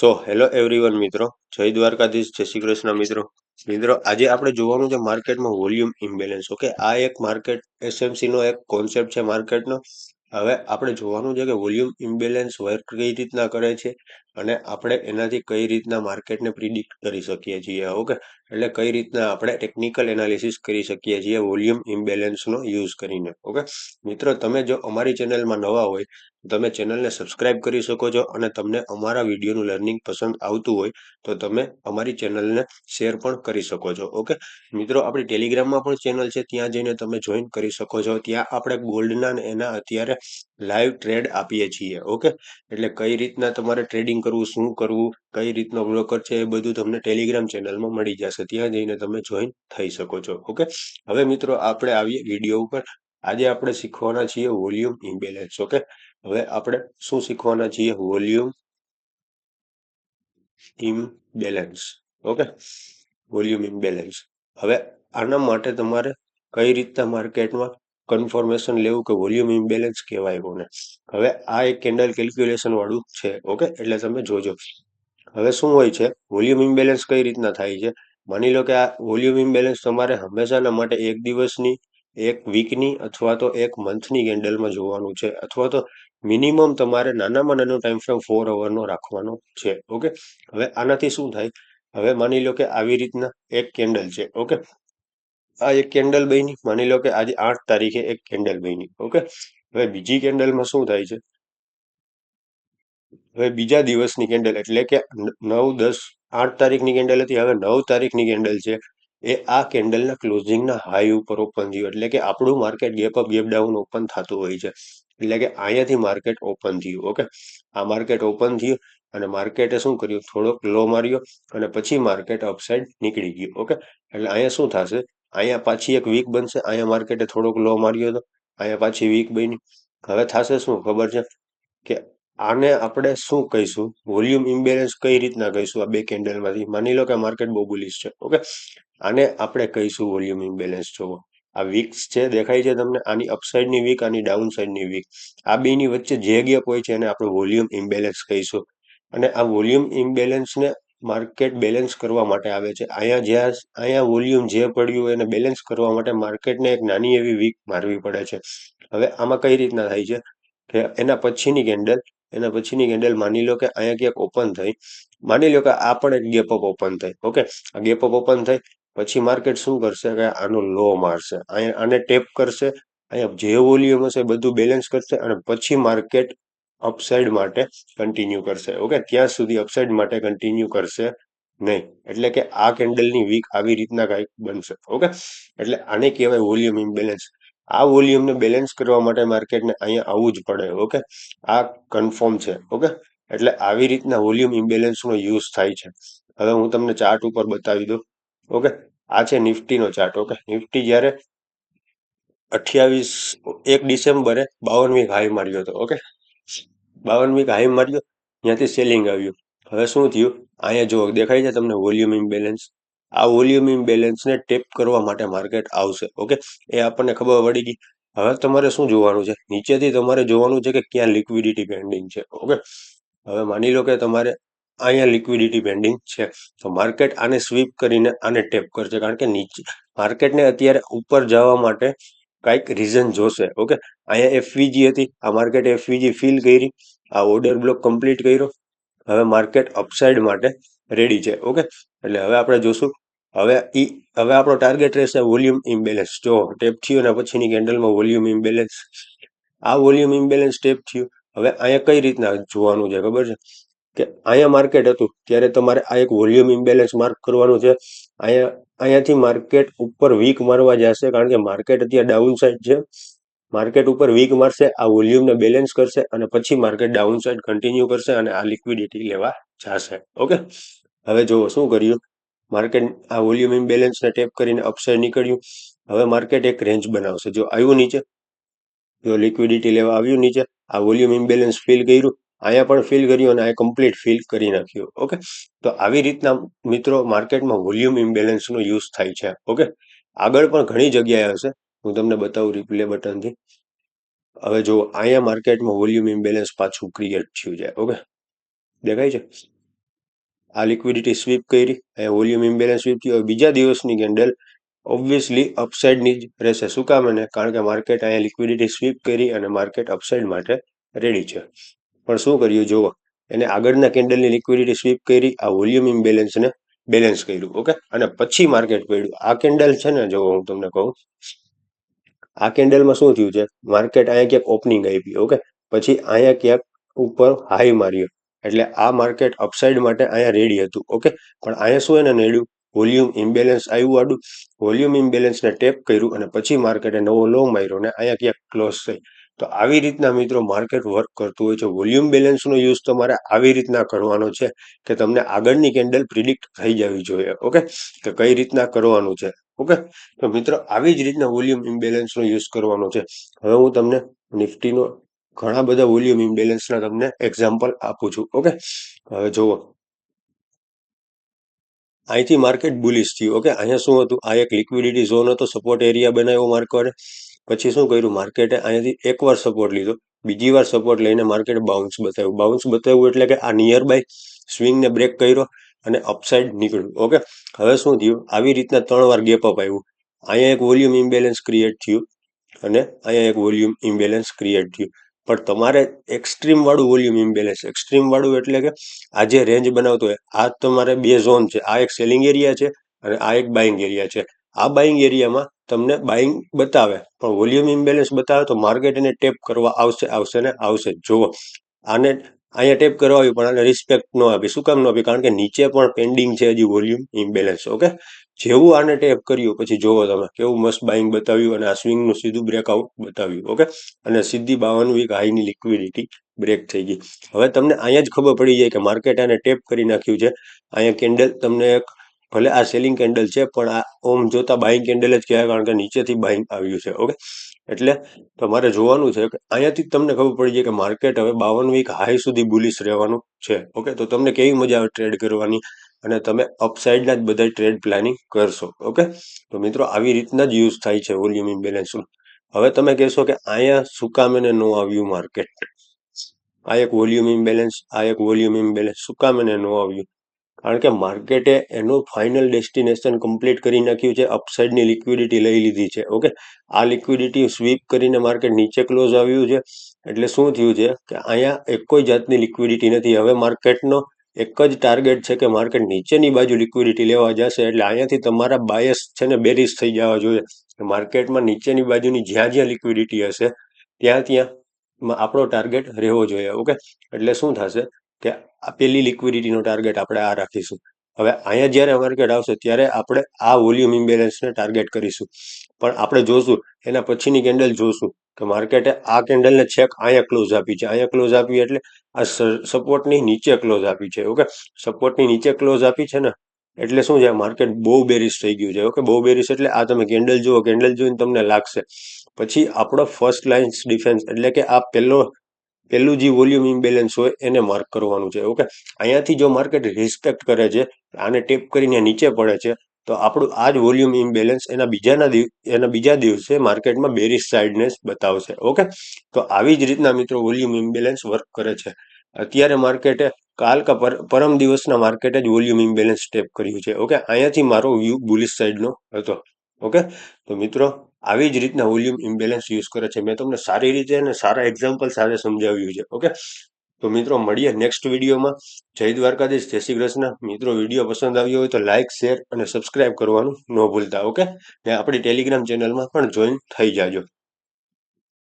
Hello everyone મિત્રો, જય દ્વારકાધીશ, જય શ્રી કૃષ્ણ મિત્રો આજે આપણે જોવાનું છે માર્કેટમાં વોલ્યુમ ઇમ્બેલેન્સ. ઓકે, આ એક માર્કેટ એસએમસી નો એક કોન્સેપ્ટ છે માર્કેટનો. હવે આપણે જોવાનું છે કે વોલ્યુમ ઇમ્બેલેન્સ વર્ક કઈ રીતના કરે છે અને આપણે એનાથી કઈ રીતના માર્કેટને પ્રિડિક્ટ કરી શકીએ છીએ. ઓકે, એટલે કઈ રીતના આપણે ટેકનિકલ એનાલિસિસ કરી શકીએ છીએ વોલ્યુમ ઇમ્બેલેન્સનો યુઝ કરીને. ઓકે મિત્રો, તમે જો અમારી ચેનલમાં નવા હોય, તમે ચેનલને સબસ્ક્રાઇબ કરી શકો છો અને તમને અમારા વિડીયોનું લર્નિંગ પસંદ આવતું હોય તો તમે અમારી ચેનલને શેર પણ કરી શકો છો. ઓકે મિત્રો, આપણી ટેલિગ્રામમાં પણ ચેનલ છે, ત્યાં જઈને તમે જોઈન કરી શકો છો. ત્યાં આપણે ગોલ્ડના ને એના અત્યારે લાઈવ ટ્રેડ આપીએ છીએ. ઓકે, એટલે કઈ રીતના તમારે ટ્રેડિંગ કરવું, શું કરવું, કઈ રીતનો બ્રોકર છે, એ બધું તમને ટેલિગ્રામ ચેનલમાં મળી જશે. ત્યાં જઈને તમે જોઈન થઈ શકો છો. ઓકે, હવે મિત્રો આપણે આવીએ વિડીયો ઉપર. આજે આપણે શીખવાના છીએ વોલ્યુમ ઇમ્બેલેન્સ. ઓકે, હવે આપણે શું શીખવાના છીએ? Volume imbalance. Okay, volume imbalance. હવે આના માટે તમારે કઈ રીતના માર્કેટમાં કન્ફર્મેશન લેવું કે વોલ્યુમ ઇમ્બેલેન્સ કહેવાય કોને. હવે આ એક કેન્ડલ કેલ્ક્યુલેશન વાળું છે. ઓકે, એટલે તમે જોજો. હવે શું હોય છે વોલ્યુમ ઇમ્બેલેન્સ કઈ રીતના થાય છે? માની લો કે આ વોલ્યુમ ઇમ્બેલેન્સ તમારે હંમેશાના માટે એક દિવસની, એક વીકની અથવા તો એક મંથની કેન્ડલમાં જોવાનું છે, અથવા તો મિનિમમ તમારે નાનામાં નાનો ટાઈમ ફ્રેમ 4 અવરનો રાખવાનો છે. ઓકે, હવે આનાથી શું થાય? હવે માની લો કે આવી રીતના એક કેન્ડલ છે. ઓકે, આ એક કેન્ડલ બની. માની લો કે આજે 8 તારીખે એક કેન્ડલ બની. ઓકે, હવે બીજી કેન્ડલમાં શું થાય છે? હવે બીજા દિવસની કેન્ડલ એટલે કે 9, 10, 8 તારીખની કેન્ડલ હતી, હવે 9 તારીખની કેન્ડલ છે. એ આ કેન્ડલના ક્લોઝિંગના હાઈ ઉપર ઓપન થયું, એટલે કે આપણું market gap up gap down open થતું હોય છે. એટલે કે અહીંયાથી માર્કેટ ઓપન થયું. ઓકે, આ માર્કેટ ઓપન થયું અને માર્કેટે શું કર્યું? થોડોક લો માર્યો અને પછી માર્કેટ અપસાઇડ નીકળી ગયું. ઓકે, એટલે અહીંયા શું થશે? અહીંયા પાછી એક વીક બનશે. અહીંયા માર્કેટે થોડોક લો માર્યો હતો, અહીંયા પાછી વીક બની. હવે થશે શું ખબર છે કે આને આપણે શું કહીશું? વોલ્યુમ ઇમ્બેલેન્સ કઈ રીતના કહીશું? આ બે કેન્ડલમાંથી માની લો કે માર્કેટ બહુ બુલિશ છે. ઓકે, આને આપણે કહીશું વોલ્યુમ ઇમ્બેલેન્સ. જોવો, આ વીક્સ છે, દેખાય છે તમને? આની અપસાઇડની વીક, આની ડાઉન સાઇડની વીક, આ બેની વચ્ચે જે ગેપ હોય છે એને આપણે વોલ્યુમ ઇમ્બેલેન્સ કહીશું. અને આ વોલ્યુમ ઇમ્બેલેન્સને માર્કેટ બેલેન્સ કરવા માટે આવે છે. અહીંયા વોલ્યુમ જે પડ્યું હોય એને બેલેન્સ કરવા માટે માર્કેટને એક નાની એવી વીક મારવી પડે છે. હવે આમાં કઈ રીતના થાય છે કે એના પછીની કેન્ડલ માની લો કે અહીંયા ક્યાંક ઓપન થઈ. માની લો કે આ પણ એક ગેપ અપ ઓપન થઈ. ઓકે, આ ગેપ અપ ઓપન થઈ પછી માર્કેટ શું કરશે કે આનો લો મારશે, અહીંયા આને ટેપ કરશે, અહીંયા જે વોલ્યુમ હશે બધું બેલેન્સ કરશે અને પછી માર્કેટ અપસાઇડ માટે કન્ટિન્યુ કરશે. ઓકે, ત્યાં સુધી અપસાઇડ માટે કન્ટિન્યુ કરશે નહીં. એટલે કે આ કેન્ડલની વીક આવી રીતના કાંઈક બનશે. ઓકે, એટલે આને કહેવાય વોલ્યુમ ઇમ્બેલેન્સ. આ વોલ્યુમને બેલેન્સ કરવા માટે માર્કેટને અહીંયા આવવું જ પડે. ઓકે, આ કન્ફર્મ છે. ઓકે, એટલે આવી રીતના વોલ્યુમ ઇમ્બેલેન્સનો યુઝ થાય છે. હવે હું તમને ચાર્ટ ઉપર બતાવી દઉં. ઓકે, આ છે નિફ્ટીનો ચાર્ટ. ઓકે, નિફ્ટી જ્યારે 1 ડિસેમ્બરે 52 હાઈ માર્યો હતો. ઓકે, 52 હાઈ માર્યો, ત્યાંથી સેલિંગ આવ્યું. હવે શું થયું? અહીંયા જો દેખાય છે તમને વોલ્યુમ ઇમ્બેલેન્સ. આ વોલ્યુમ ઇમ્બેલેન્સને ટેપ કરવા માટે માર્કેટ આવશે. ઓકે, એ આપણને ખબર પડી ગઈ. હવે તમારે શું જોવાનું છે? નીચેથી તમારે જોવાનું છે કે ક્યાં લિક્વિડિટી પેન્ડિંગ છે. ઓકે, હવે માની લો કે તમારે અહીંયા લિક્વિડિટી પેન્ડિંગ છે, તો માર્કેટ આને સ્વીપ કરીને આને ટેપ કરશે, કારણ કે નીચે માર્કેટને અત્યારે ઉપર જવા માટે કાંઈક રીઝન જોશે. ઓકે, અહીંયા એફવીજી હતી, આ માર્કેટ એફવીજી ફિલ કરી, આ ઓર્ડર બ્લોક કમ્પ્લીટ કર્યો. હવે માર્કેટ અપસાઇડ માટે રેડી છે. ઓકે, એટલે હવે આપણે જોશું. હવે આપણો ટાર્ગેટ રહેશે વોલ્યુમ ઇમ્બેલેન્સ. જો ટેપ થયું અને પછીની કેન્ડલમાં વોલ્યુમ ઇમ્બેલેન્સ, આ વોલ્યુમ ઇમ્બેલેન્સ ટેપ થયું. હવે અહીંયા કઈ રીતના જોવાનું છે ખબર છે કે અહીંયા માર્કેટ હતું ત્યારે તમારે આ એક વોલ્યુમ ઇમ્બેલેન્સ માર્ક કરવાનું છે. અહીંયાથી માર્કેટ ઉપર વીક મારવા જશે, કારણ કે માર્કેટ અત્યારે ડાઉન સાઈડ છે. માર્કેટ ઉપર વીક મારશે, આ વોલ્યુમને બેલેન્સ કરશે અને પછી માર્કેટ ડાઉન સાઈડ કન્ટિન્યુ કરશે અને આ લિક્વિડિટી લેવા જશે. ઓકે, હવે જુઓ શું કર્યું માર્કેટ. આ વોલ્યુમ ઇમ્બેલેન્સને ટેપ કરીને અપસાઇડ નીકળ્યું. હવે માર્કેટ એક રેન્જ બનાવશે. જો આવ્યું નીચે, જો લિક્વિડિટી લેવા આવ્યું નીચે, આ વોલ્યુમ ઇમ્બેલેન્સ ફિલ કર્યું, અહીંયા પણ ફિલ કર્યું અને આ કમ્પ્લીટ ફિલ કરી નાખ્યું. ઓકે, તો આવી રીતના મિત્રો માર્કેટમાં વોલ્યુમ ઇમ્બેલેન્સનો યુઝ થાય છે. ઓકે, આગળ પણ ઘણી જગ્યાએ હશે, હું તમને બતાવું રિપ્લે બટનથી. હવે જો અહીંયા માર્કેટમાં વોલ્યુમ ઇમ્બેલેન્સ પાછું ક્રિએટ થયું છે. ઓકે, દેખાય છે? આ લિક્વિડિટી સ્વીપ કરી, અહીંયા વોલ્યુમ ઇમ્બેલેન્સ સ્વીપ થયું. હવે બીજા દિવસની કેન્ડલ ઓબ્વિયસલી અપસાઇડની જ રહેશે. શું કામ? એને કારણ કે માર્કેટ અહીંયા લિક્વિડિટી સ્વીપ કરી અને માર્કેટ અપસાઇડ માટે રેડી છે. પણ શું કર્યું જુઓ, એને આગળના કેન્ડલની લિક્વિડિટી સ્વીપ કરી, આ વોલ્યુમ ઇમ્બેલેન્સને બેલેન્સ કર્યું. ઓકે, અને પછી માર્કેટ પડ્યું. આ કેન્ડલ છે ને, જો હું તમને કહું, આ કેન્ડલમાં શું થયું છે, માર્કેટ અહીંયા ક્યાંક ઓપનિંગ આપી. ઓકે, પછી અહીંયા ક્યાંક ઉપર હાઈ માર્યો, એટલે આ માર્કેટ અપસાઇડ માટે અહીંયા રેડી હતું. ઓકે, પણ અહીંયા શું એને નડ્યું, વોલ્યુમ ઇમ્બેલેન્સ આવ્યું આડું, વોલ્યુમ ઇમ્બેલેન્સને ટેપ કર્યું અને પછી માર્કેટે નવો લો માર્યો ને અહીંયા ક્યાંક ક્લોઝ થઈ. તો આવી રીતના મિત્રો માર્કેટ વર્ક કરતું હોય છે. વોલ્યુમ બેલેન્સનો યુઝ તમારે આવી રીતના કરવાનો છે કે તમને આગળની કેન્ડલ પ્રિડિક્ટ થઈ જવી જોઈએ. ઓકે, કે કઈ રીતના કરવાનું છે. ઓકે, તો મિત્રો આવી જ રીતના વોલ્યુમ ઇમ્બેલેન્સનો યુઝ કરવાનો છે. હવે હું તમને નિફ્ટીનો ઘણા બધા વોલ્યુમ ઇમ્બેલેન્સના તમને એક્ઝામ્પલ આપું છું. ઓકે, હવે જુઓ, અહીંથી માર્કેટ બુલિશ થયું. ઓકે, અહીંયા શું હતું, આ એક લિક્વિડિટી ઝોન હતો, સપોર્ટ એરિયા બનાવ્યો માર્કેટે. પછી શું કર્યું, માર્કેટે અહીંયાથી એકવાર સપોર્ટ લીધો, બીજી વાર સપોર્ટ લઈને માર્કેટ બાઉન્સ બતાવ્યું. બાઉન્સ બતાવ્યું એટલે કે આ નિયર બાય સ્વિંગને બ્રેક કર્યો અને અપસાઇડ નીકળ્યું. ઓકે, હવે શું થયું, આવી રીતના 3 વાર ગેપ અપ આવ્યું. અહીંયા એક વોલ્યુમ ઇમ્બેલેન્સ ક્રિએટ થયું અને અહીંયા એક વોલ્યુમ ઇમ્બેલેન્સ ક્રિએટ થયું. પણ તમારે એક્સ્ટ્રીમ વાળું વોલ્યુમ ઇમ્બેલેન્સ, એક્સ્ટ્રીમ વાળું એટલે કે આ જે રેન્જ બનાવતો હોય, આ તમારે બે ઝોન છે, આ એક સેલિંગ એરિયા છે અને આ એક બાઇંગ એરિયા છે. આ બાઇંગ એરિયામાં તમને બાઇંગ બતાવે પણ વોલ્યુમ ઇમ્બેલેન્સ બતાવે તો માર્કેટ એને ટેપ કરવા આવશે ને આવશે. જુઓ, આને અહીંયા ટેપ કરવા આવ્યું પણ આને રિસ્પેક્ટ ન આપી. શું કામ ન આપી? કારણ કે નીચે પણ પેન્ડિંગ છે હજી વોલ્યુમ ઇમ્બેલેન્સ. ઓકે, જેવું આને ટેપ કર્યું પછી જુઓ તમે કેવું મસ્ત બાઇંગ બતાવ્યું અને આ સ્વિંગનું સીધું બ્રેકઆઉટ બતાવ્યું. ઓકે, અને સીધી 52 વીક હાઈની લિક્વિડિટી બ્રેક થઈ ગઈ. હવે તમને અહીંયા જ ખબર પડી જાય કે માર્કેટ આને ટેપ કરી નાખ્યું છે. અહીંયા કેન્ડલ તમને એક, ભલે આ સેલિંગ કેન્ડલ છે પણ આ ઓમ જોતા બાઇંગ કેન્ડલ જ કહેવાય, કારણ કે નીચેથી બાઇંગ આવ્યું છે. ઓકે, એટલે તમારે જોવાનું છે કે અહીંયાથી તમને ખબર પડી જાય કે માર્કેટ હવે 52 વીક હાઈ સુધી બુલિશ રહેવાનું છે. ઓકે, તો તમને કેવી મજા આવે ટ્રેડ કરવાની અને તમે અપસાઇડના જ બધા ટ્રેડ પ્લાનિંગ કરશો. ઓકે, તો મિત્રો આવી રીતના જ યુઝ થાય છે વોલ્યુમ ઇમ્બેલેન્સનું. હવે તમે કહેશો કે અહીંયા શું કામ એને ન આવ્યું માર્કેટ, આ એક વોલ્યુમ ઇમ્બેલેન્સ, આ એક વોલ્યુમ ઇમ્બેલેન્સ, શું કામ એને ન આવ્યું? કારણ કે માર્કેટે એનું ફાઇનલ ડેસ્ટિનેશન કમ્પ્લીટ કરી નાખ્યું છે, અપસાઇડની લિક્વિડિટી લઈ લીધી છે. ઓકે, આ લિક્વિડિટી સ્વીપ કરીને માર્કેટ નીચે ક્લોઝ આવ્યું છે. એટલે શું થયું છે કે અહીંયા એક કોઈ જાતની લિક્વિડિટી નથી. હવે માર્કેટનો એક જ ટાર્ગેટ છે કે માર્કેટ નીચેની બાજુ લિક્વિડિટી લેવા જશે. એટલે અહીંયાથી તમારા બાયસ છે ને બેરિશ થઈ જવા જોઈએ. માર્કેટમાં નીચેની બાજુની જ્યાં જ્યાં લિક્વિડિટી હશે ત્યાં ત્યાં આપણો ટાર્ગેટ રહેવો જોઈએ. ઓકે, એટલે શું થશે કે આ પેલી લિક્વિડિટીનો ટાર્ગેટ આપણે આ રાખીશું. હવે અહીંયા જ્યારે માર્કેટ આવશે ત્યારે આપણે આ વોલ્યુમ ઇમ્બેલેન્સને ટાર્ગેટ કરીશું. પણ આપણે જોશું એના પછીની કેન્ડલ જોશું કે માર્કેટે આ કેન્ડલને છેક અહીંયા ક્લોઝ આપી છે. અહીંયા ક્લોઝ આપી એટલે આ સપોર્ટની નીચે ક્લોઝ આપી છે. ઓકે, સપોર્ટની નીચે ક્લોઝ આપી છે ને, એટલે શું છે, માર્કેટ બહુ બેરિશ થઈ ગયું છે. ઓકે, બહુ બેરિશ એટલે આ તમે કેન્ડલ જુઓ, કેન્ડલ જોઈને તમને લાગશે. પછી આપણો ફર્સ્ટ લાઇન્સ ડિફેન્સ એટલે કે આ પેલું જે વોલ્યુમ ઇમ્બેલેન્સ હોય એને માર્ક કરવાનું છે. ઓકે, અહીંયાથી જો માર્કેટ રિસ્પેક્ટ કરે છે, આને ટેપ કરીને નીચે પડે છે, તો આપણું આ જ વોલ્યુમ ઇમ્બેલેન્સ એના બીજા દિવસે માર્કેટમાં બેરિશ સાઇડનેસ બતાવશે. ઓકે, તો આવી જ રીતના મિત્રો વોલ્યુમ ઇમ્બેલેન્સ વર્ક કરે છે. અત્યારે માર્કેટે કાલ કા પરમ દિવસના માર્કેટે જ વોલ્યુમ ઇમ્બેલેન્સ ટેપ કર્યું છે. ઓકે, અહીંયાથી મારો વ્યૂ બુલિશ સાઇડનો હતો. ઓકે, તો મિત્રો આવી જ રીતના વોલ્યુમ ઇમ્બેલેન્સ યુઝ કરે છે. મેં તમને સારી રીતે અને સારા એક્ઝામ્પલ સાથે સમજાવ્યું છે. ઓકે, તો મિત્રો મળીએ નેક્સ્ટ વિડીયોમાં. જય દ્વારકાધીશ, જય શ્રી કૃષ્ણ. મિત્રો વિડીયો પસંદ આવ્યો હોય તો લાઇક, શેર અને સબસ્ક્રાઇબ કરવાનું ન ભૂલતા. ઓકે, ને આપણી ટેલિગ્રામ ચેનલમાં પણ જોઈન થઈ જાજો.